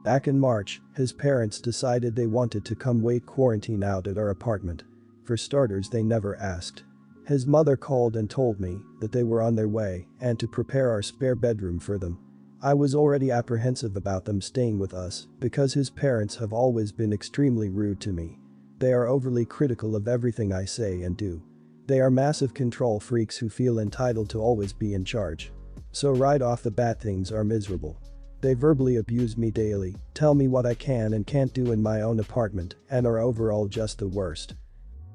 Back in March, his parents decided they wanted to come wait quarantine out at our apartment. For starters, they never asked. His mother called and told me that they were on their way and to prepare our spare bedroom for them. I was already apprehensive about them staying with us because his parents have always been extremely rude to me. They are overly critical of everything I say and do. They are massive control freaks who feel entitled to always be in charge. So right off the bat, things are miserable. They verbally abuse me daily, tell me what I can and can't do in my own apartment, and are overall just the worst.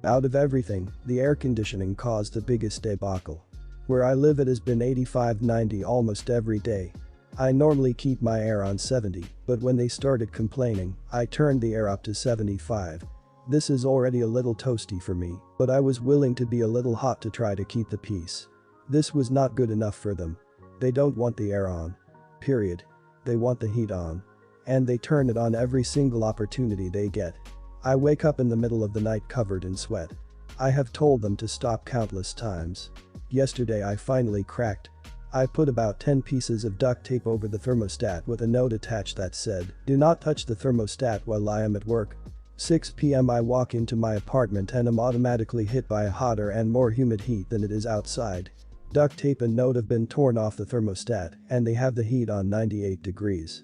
Out of everything, the air conditioning caused the biggest debacle. Where I live, it has been 85-90 almost every day. I normally keep my air on 70, but when they started complaining, I turned the air up to 75. This is already a little toasty for me, but I was willing to be a little hot to try to keep the peace. This was not good enough for them. They don't want the air on. Period. They want the heat on. And they turn it on every single opportunity they get. I wake up in the middle of the night covered in sweat. I have told them to stop countless times. Yesterday I finally cracked. I put about 10 pieces of duct tape over the thermostat with a note attached that said, "Do not touch the thermostat while I am at work." 6 p.m. I walk into my apartment and am automatically hit by a hotter and more humid heat than it is outside. Duct tape and note have been torn off the thermostat and they have the heat on 98 degrees.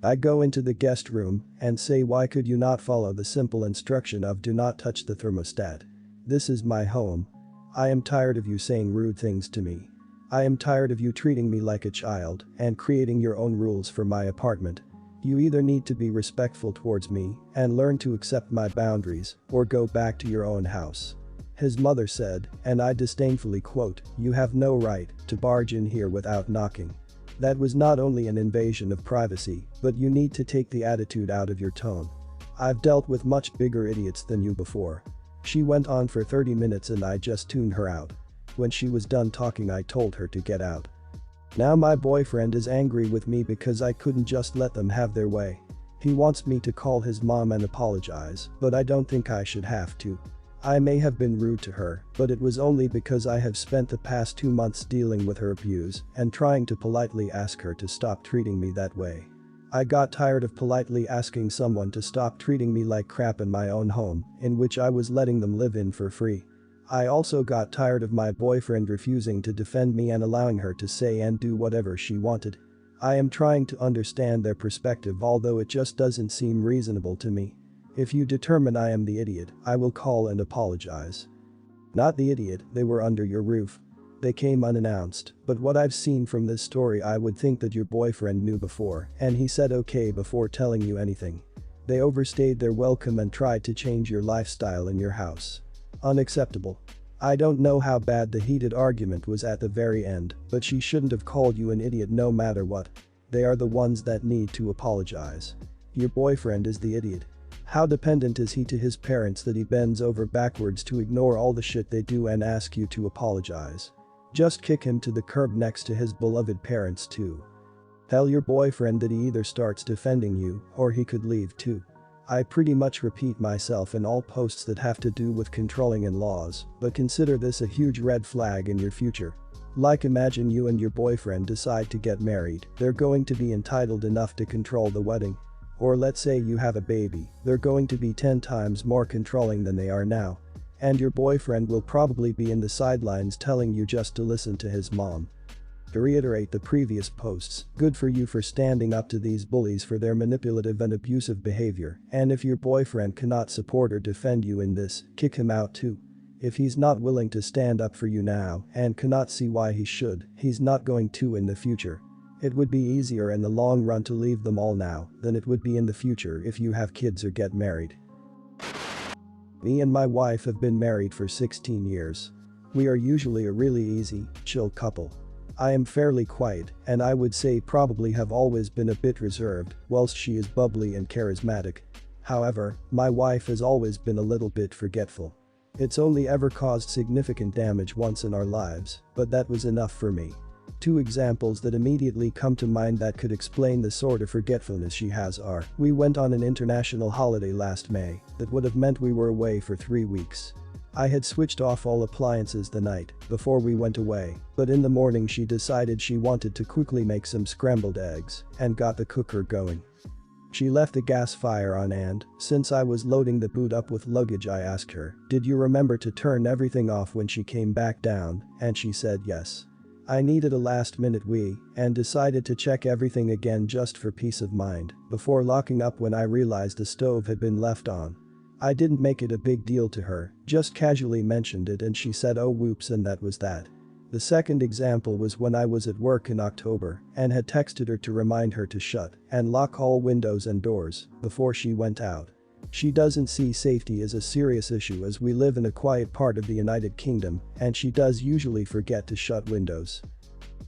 I go into the guest room and say, why could you not follow the simple instruction of do not touch the thermostat? This is my home. I am tired of you saying rude things to me. I am tired of you treating me like a child and creating your own rules for my apartment. You either need to be respectful towards me and learn to accept my boundaries or go back to your own house. His mother said, and I disdainfully quote, "You have no right to barge in here without knocking." That was not only an invasion of privacy, but you need to take the attitude out of your tone. I've dealt with much bigger idiots than you before. She went on for 30 minutes and I just tuned her out. When she was done talking, I told her to get out. Now my boyfriend is angry with me because I couldn't just let them have their way. He wants me to call his mom and apologize, but I don't think I should have to. I may have been rude to her, but it was only because I have spent the past 2 months dealing with her abuse and trying to politely ask her to stop treating me that way. I got tired of politely asking someone to stop treating me like crap in my own home, in which I was letting them live in for free. I also got tired of my boyfriend refusing to defend me and allowing her to say and do whatever she wanted. I am trying to understand their perspective, although it just doesn't seem reasonable to me. If you determine I am the idiot, I will call and apologize. Not the idiot, they were under your roof. They came unannounced, but what I've seen from this story, I would think that your boyfriend knew before and he said okay before telling you anything. They overstayed their welcome and tried to change your lifestyle in your house. Unacceptable. I don't know how bad the heated argument was at the very end, but she shouldn't have called you an idiot no matter what. They are the ones that need to apologize. Your boyfriend is the idiot. How dependent is he to his parents that he bends over backwards to ignore all the shit they do and ask you to apologize? Just kick him to the curb next to his beloved parents too. Tell your boyfriend that he either starts defending you or he could leave too. I pretty much repeat myself in all posts that have to do with controlling in-laws, but consider this a huge red flag in your future. Like, imagine you and your boyfriend decide to get married, they're going to be entitled enough to control the wedding. Or let's say you have a baby, they're going to be 10 times more controlling than they are now. And your boyfriend will probably be in the sidelines telling you just to listen to his mom. To reiterate the previous posts, good for you for standing up to these bullies for their manipulative and abusive behavior, and if your boyfriend cannot support or defend you in this, kick him out too. If he's not willing to stand up for you now and cannot see why he should, he's not going to in the future. It would be easier in the long run to leave them all now than it would be in the future if you have kids or get married. Me and my wife have been married for 16 years. We are usually a really easy, chill couple. I am fairly quiet and I would say probably have always been a bit reserved, whilst she is bubbly and charismatic. However, my wife has always been a little bit forgetful. It's only ever caused significant damage once in our lives, but that was enough for me. 2 examples that immediately come to mind that could explain the sort of forgetfulness she has are, we went on an international holiday last May that would have meant we were away for 3 weeks. I had switched off all appliances the night before we went away, but in the morning she decided she wanted to quickly make some scrambled eggs and got the cooker going. She left the gas fire on and, since I was loading the boot up with luggage, I asked her, "Did you remember to turn everything off when she came back down?" And she said yes. I needed a last-minute wee and decided to check everything again just for peace of mind before locking up when I realized the stove had been left on. I didn't make it a big deal to her, just casually mentioned it and she said oh whoops and that was that. The second example was when I was at work in October and had texted her to remind her to shut and lock all windows and doors before she went out. She doesn't see safety as a serious issue as we live in a quiet part of the United Kingdom and she does usually forget to shut windows.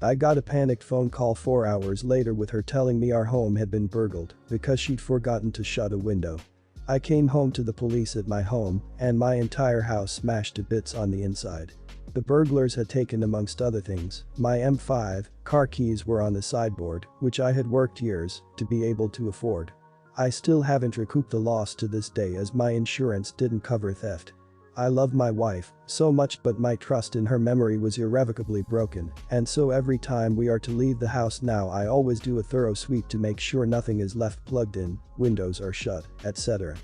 I got a panicked phone call 4 hours later with her telling me our home had been burgled because she'd forgotten to shut a window. I came home to the police at my home and my entire house smashed to bits on the inside. The burglars had taken, amongst other things, my M5, car keys were on the sideboard, which I had worked years to be able to afford. I still haven't recouped the loss to this day as my insurance didn't cover theft. I love my wife so much but my trust in her memory was irrevocably broken and so every time we are to leave the house now I always do a thorough sweep to make sure nothing is left plugged in, windows are shut, etc.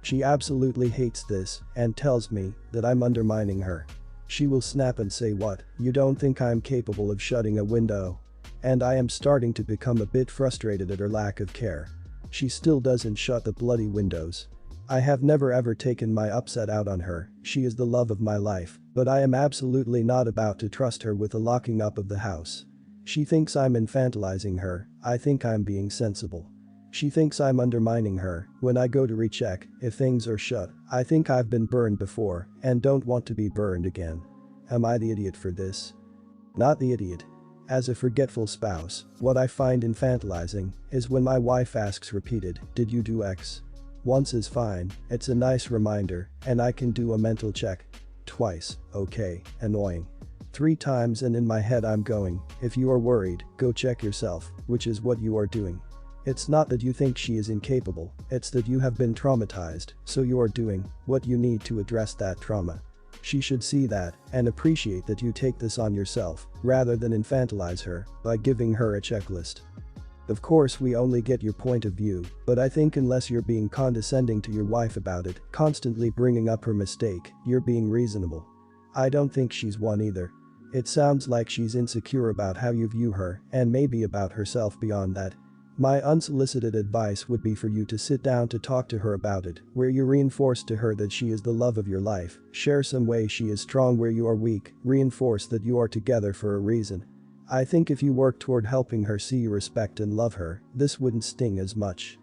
She absolutely hates this and tells me that I'm undermining her. She will snap and say what, you don't think I'm capable of shutting a window? And I am starting to become a bit frustrated at her lack of care. She still doesn't shut the bloody windows. I have never ever taken my upset out on her, she is the love of my life, but I am absolutely not about to trust her with the locking up of the house. She thinks I'm infantilizing her, I think I'm being sensible. She thinks I'm undermining her when I go to recheck if things are shut. I think I've been burned before and don't want to be burned again. Am I the idiot for this? Not the idiot. As a forgetful spouse, what I find infantilizing is when my wife asks repeated, "Did you do X?" Once is fine, it's a nice reminder and I can do a mental check. Twice, okay, annoying. 3 times and in my head I'm going, if you are worried, go check yourself, which is what you are doing. It's not that you think she is incapable, it's that you have been traumatized, so you are doing what you need to address that trauma. She should see that and appreciate that you take this on yourself rather than infantilize her by giving her a checklist. Of course we only get your point of view, but I think unless you're being condescending to your wife about it, constantly bringing up her mistake, you're being reasonable. I don't think she's one either. It sounds like she's insecure about how you view her and maybe about herself beyond that. My unsolicited advice would be for you to sit down to talk to her about it, where you reinforce to her that she is the love of your life, share some way she is strong where you are weak, reinforce that you are together for a reason. I think if you work toward helping her see you respect and love her, this wouldn't sting as much.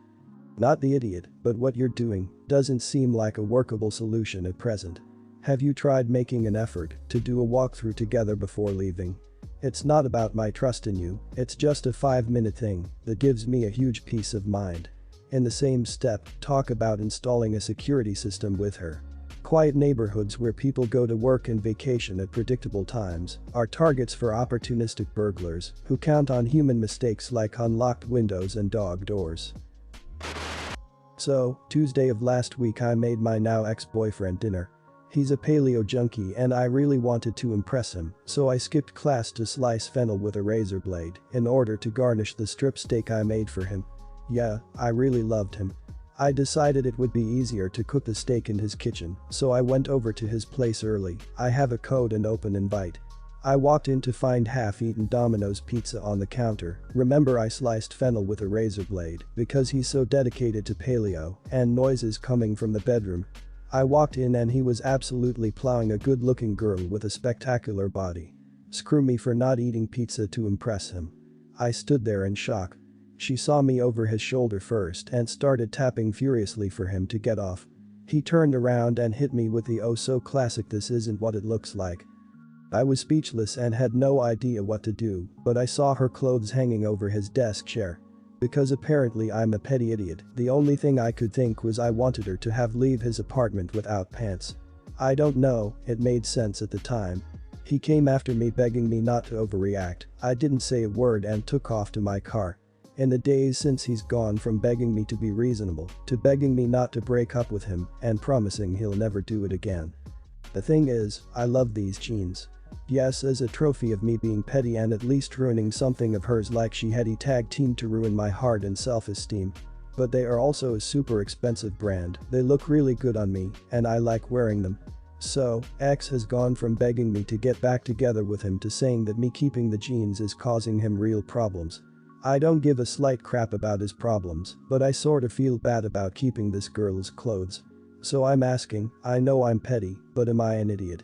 Not the idiot, but what you're doing doesn't seem like a workable solution at present. Have you tried making an effort to do a walkthrough together before leaving? It's not about my trust in you, it's just a 5-minute thing that gives me a huge peace of mind. In the same step, talk about installing a security system with her. Quiet neighborhoods where people go to work and vacation at predictable times are targets for opportunistic burglars who count on human mistakes like unlocked windows and dog doors. So, Tuesday of last week I made my now ex-boyfriend dinner. He's a paleo junkie and I really wanted to impress him, so I skipped class to slice fennel with a razor blade in order to garnish the strip steak I made for him. Yeah, I really loved him. I decided it would be easier to cook the steak in his kitchen, so I went over to his place early. I have a code and open invite. I walked in to find half-eaten Domino's pizza on the counter. Remember I sliced fennel with a razor blade because he's so dedicated to paleo, and noises coming from the bedroom. I walked in and he was absolutely plowing a good-looking girl with a spectacular body. Screw me for not eating pizza to impress him. I stood there in shock. She saw me over his shoulder first and started tapping furiously for him to get off. He turned around and hit me with the oh so classic "this isn't what it looks like." I was speechless and had no idea what to do, but I saw her clothes hanging over his desk chair. Because apparently I'm a petty idiot, the only thing I could think was I wanted her to leave his apartment without pants. I don't know, it made sense at the time. He came after me begging me not to overreact. I didn't say a word and took off to my car. In the days since he's gone from begging me to be reasonable to begging me not to break up with him and promising he'll never do it again. The thing is, I love these jeans. Yes, as a trophy of me being petty and at least ruining something of hers like she had tag team to ruin my heart and self-esteem. but they are also a super expensive brand. They look really good on me, and I like wearing them. So, X has gone from begging me to get back together with him to saying that me keeping the jeans is causing him real problems. I don't give a slight crap about his problems, but I sorta feel bad about keeping this girl's clothes. So I'm asking, I know I'm petty, but am I an idiot?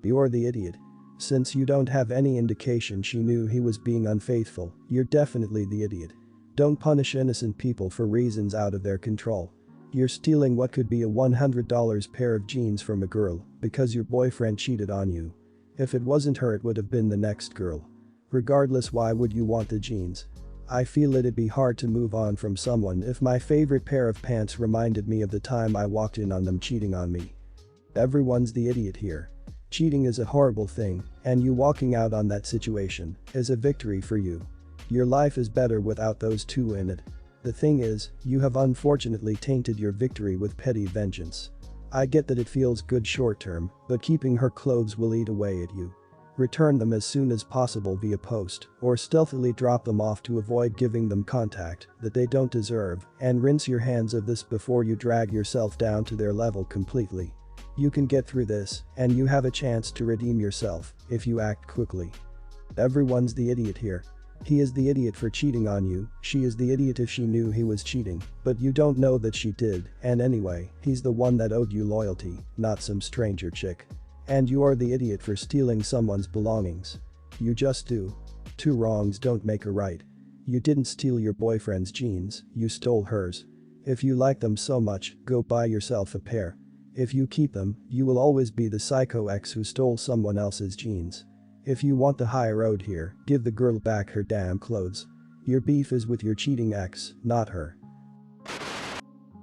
You're the idiot. Since you don't have any indication she knew he was being unfaithful, you're definitely the idiot. Don't punish innocent people for reasons out of their control. You're stealing what could be a $100 pair of jeans from a girl because your boyfriend cheated on you. If it wasn't her, it would have been the next girl. Regardless, why would you want the jeans? I feel it'd be hard to move on from someone if my favorite pair of pants reminded me of the time I walked in on them cheating on me. Everyone's the idiot here. Cheating is a horrible thing, and you walking out on that situation is a victory for you. Your life is better without those two in it. The thing is, you have unfortunately tainted your victory with petty vengeance. I get that it feels good short term, but keeping her clothes will eat away at you. Return them as soon as possible via post, or stealthily drop them off to avoid giving them contact that they don't deserve, and rinse your hands of this before you drag yourself down to their level completely. You can get through this, and you have a chance to redeem yourself if you act quickly. Everyone's the idiot here. He is the idiot for cheating on you, she is the idiot if she knew he was cheating, but you don't know that she did, and anyway, he's the one that owed you loyalty, not some stranger chick. And you are the idiot for stealing someone's belongings. You just do. Two wrongs don't make a right. You didn't steal your boyfriend's jeans, you stole hers. If you like them so much, go buy yourself a pair. If you keep them, you will always be the psycho ex who stole someone else's jeans. If you want the high road here, give the girl back her damn clothes. Your beef is with your cheating ex, not her.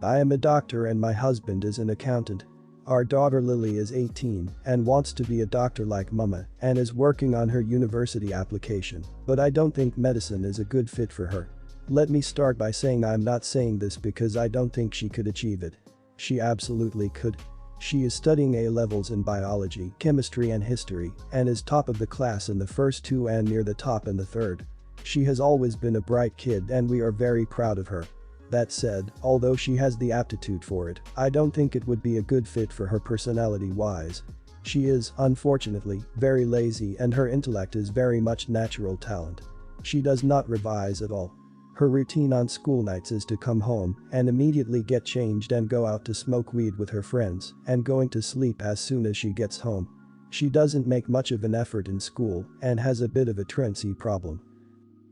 I am a doctor and my husband is an accountant. Our daughter Lily is 18 and wants to be a doctor like mama and is working on her university application, but I don't think medicine is a good fit for her. Let me start by saying I'm not saying this because I don't think she could achieve it. She absolutely could. She is studying A-levels in biology, chemistry and history, and is top of the class in the first two and near the top in the third. She has always been a bright kid and we are very proud of her. That said, although she has the aptitude for it, I don't think it would be a good fit for her personality-wise. She is, unfortunately, very lazy and her intellect is very much natural talent. She does not revise at all. Her routine on school nights is to come home and immediately get changed and go out to smoke weed with her friends and going to sleep as soon as she gets home. She doesn't make much of an effort in school and has a bit of a truancy problem.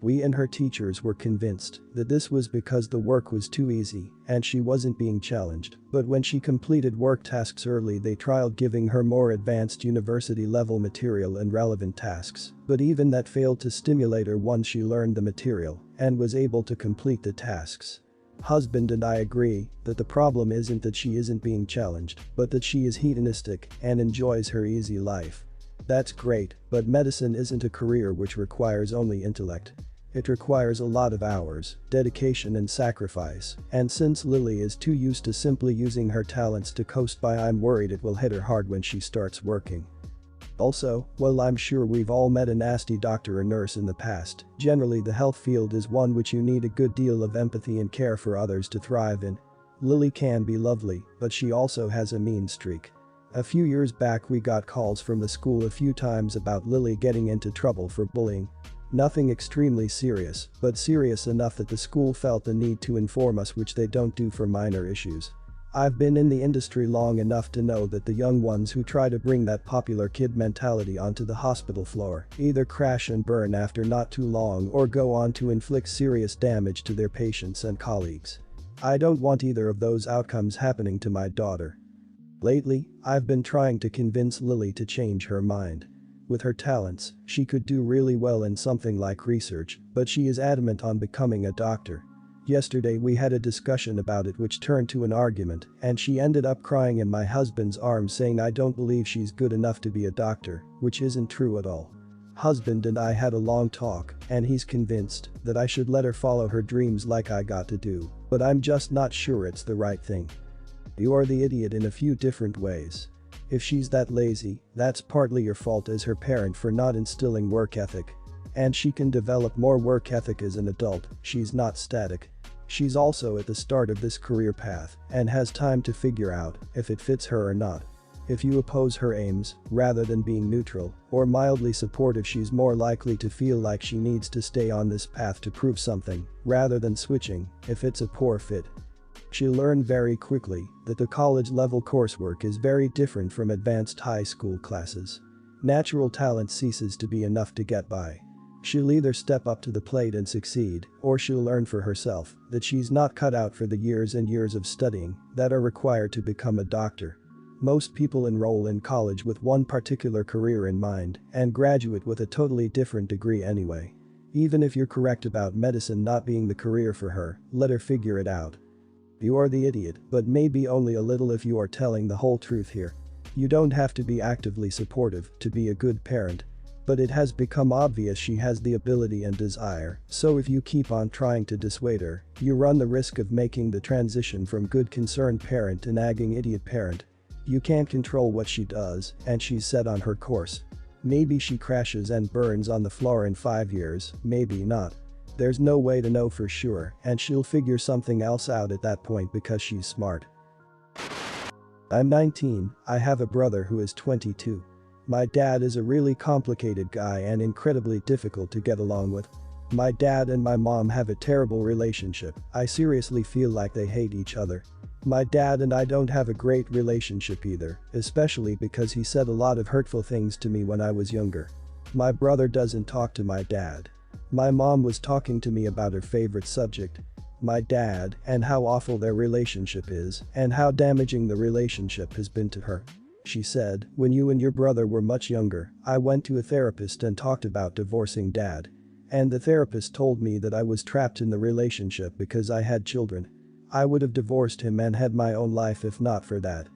We and her teachers were convinced that this was because the work was too easy and she wasn't being challenged, but when she completed work tasks early they tried giving her more advanced university-level material and relevant tasks, but even that failed to stimulate her once she learned the material and was able to complete the tasks. Husband and I agree that the problem isn't that she isn't being challenged, but that she is hedonistic and enjoys her easy life. That's great, but medicine isn't a career which requires only intellect. It requires a lot of hours, dedication and sacrifice, and since Lily is too used to simply using her talents to coast by, I'm worried it will hit her hard when she starts working. Also, while I'm sure we've all met a nasty doctor or nurse in the past, generally the health field is one which you need a good deal of empathy and care for others to thrive in. Lily can be lovely, but she also has a mean streak. A few years back we got calls from the school a few times about Lily getting into trouble for bullying. Nothing extremely serious, but serious enough that the school felt the need to inform us, which they don't do for minor issues. I've been in the industry long enough to know that the young ones who try to bring that popular kid mentality onto the hospital floor either crash and burn after not too long or go on to inflict serious damage to their patients and colleagues. I don't want either of those outcomes happening to my daughter. Lately, I've been trying to convince Lily to change her mind. With her talents, she could do really well in something like research, but she is adamant on becoming a doctor. Yesterday we had a discussion about it which turned to an argument, and she ended up crying in my husband's arms saying I don't believe she's good enough to be a doctor, which isn't true at all. Husband and I had a long talk, and he's convinced that I should let her follow her dreams like I got to do, but I'm just not sure it's the right thing. You're the idiot in a few different ways. If she's that lazy, that's partly your fault as her parent for not instilling work ethic. And she can develop more work ethic as an adult, she's not static. She's also at the start of this career path and has time to figure out if it fits her or not. If you oppose her aims, rather than being neutral or mildly supportive, she's more likely to feel like she needs to stay on this path to prove something, rather than switching if it's a poor fit. She'll learn very quickly that the college-level coursework is very different from advanced high school classes. Natural talent ceases to be enough to get by. She'll either step up to the plate and succeed, or she'll learn for herself that she's not cut out for the years and years of studying that are required to become a doctor. Most people enroll in college with one particular career in mind and graduate with a totally different degree anyway. Even if you're correct about medicine not being the career for her, let her figure it out. You are the idiot, but maybe only a little if you are telling the whole truth here. You don't have to be actively supportive to be a good parent. But it has become obvious she has the ability and desire, so if you keep on trying to dissuade her, you run the risk of making the transition from good concerned parent to nagging idiot parent. You can't control what she does, and she's set on her course. Maybe she crashes and burns on the floor in 5 years, maybe not. There's no way to know for sure, and she'll figure something else out at that point because she's smart. I'm 19, I have a brother who is 22. My dad is a really complicated guy and incredibly difficult to get along with. My dad and my mom have a terrible relationship. I seriously feel like they hate each other. My dad and I don't have a great relationship either, especially because he said a lot of hurtful things to me when I was younger. My brother doesn't talk to my dad. My mom was talking to me about her favorite subject, my dad, and how awful their relationship is and how damaging the relationship has been to her. She said, when you and your brother were much younger, I went to a therapist and talked about divorcing dad. And the therapist told me that I was trapped in the relationship because I had children. I would have divorced him and had my own life if not for that.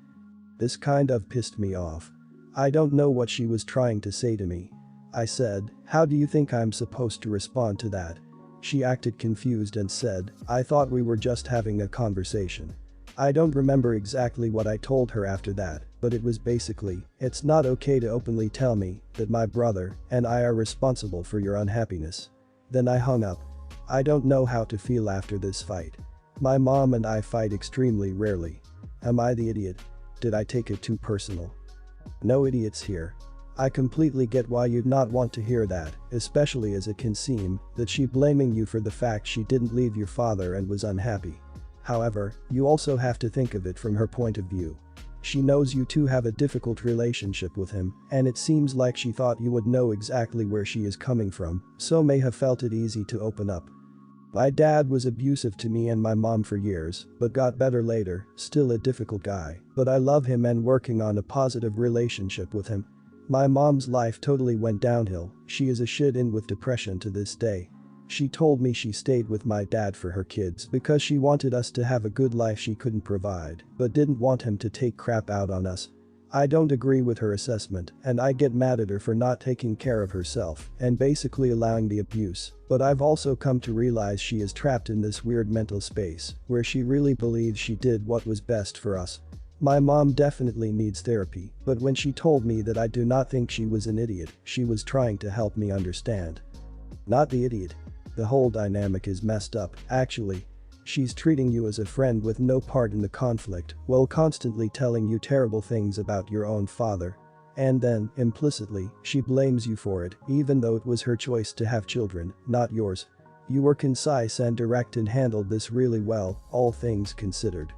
This kind of pissed me off. I don't know what she was trying to say to me. I said, how do you think I'm supposed to respond to that? She acted confused and said, I thought we were just having a conversation. I don't remember exactly what I told her after that, but it was basically, it's not okay to openly tell me that my brother and I are responsible for your unhappiness. Then I hung up. I don't know how to feel after this fight. My mom and I fight extremely rarely. Am I the idiot? Did I take it too personal? No idiots here. I completely get why you'd not want to hear that, especially as it can seem that she's blaming you for the fact she didn't leave your father and was unhappy. However, you also have to think of it from her point of view. She knows you two have a difficult relationship with him, and it seems like she thought you would know exactly where she is coming from, so may have felt it easy to open up. My dad was abusive to me and my mom for years, but got better later, still a difficult guy, but I love him and working on a positive relationship with him. My mom's life totally went downhill, she is a shit-in with depression to this day. She told me she stayed with my dad for her kids because she wanted us to have a good life she couldn't provide, but didn't want him to take crap out on us. I don't agree with her assessment, and I get mad at her for not taking care of herself and basically allowing the abuse, but I've also come to realize she is trapped in this weird mental space where she really believes she did what was best for us. My mom definitely needs therapy, but when she told me that I do not think she was an idiot, she was trying to help me understand. Not the idiot. The whole dynamic is messed up, actually. She's treating you as a friend with no part in the conflict while constantly telling you terrible things about your own father. And then, implicitly, she blames you for it, even though it was her choice to have children, not yours. You were concise and direct and handled this really well, all things considered.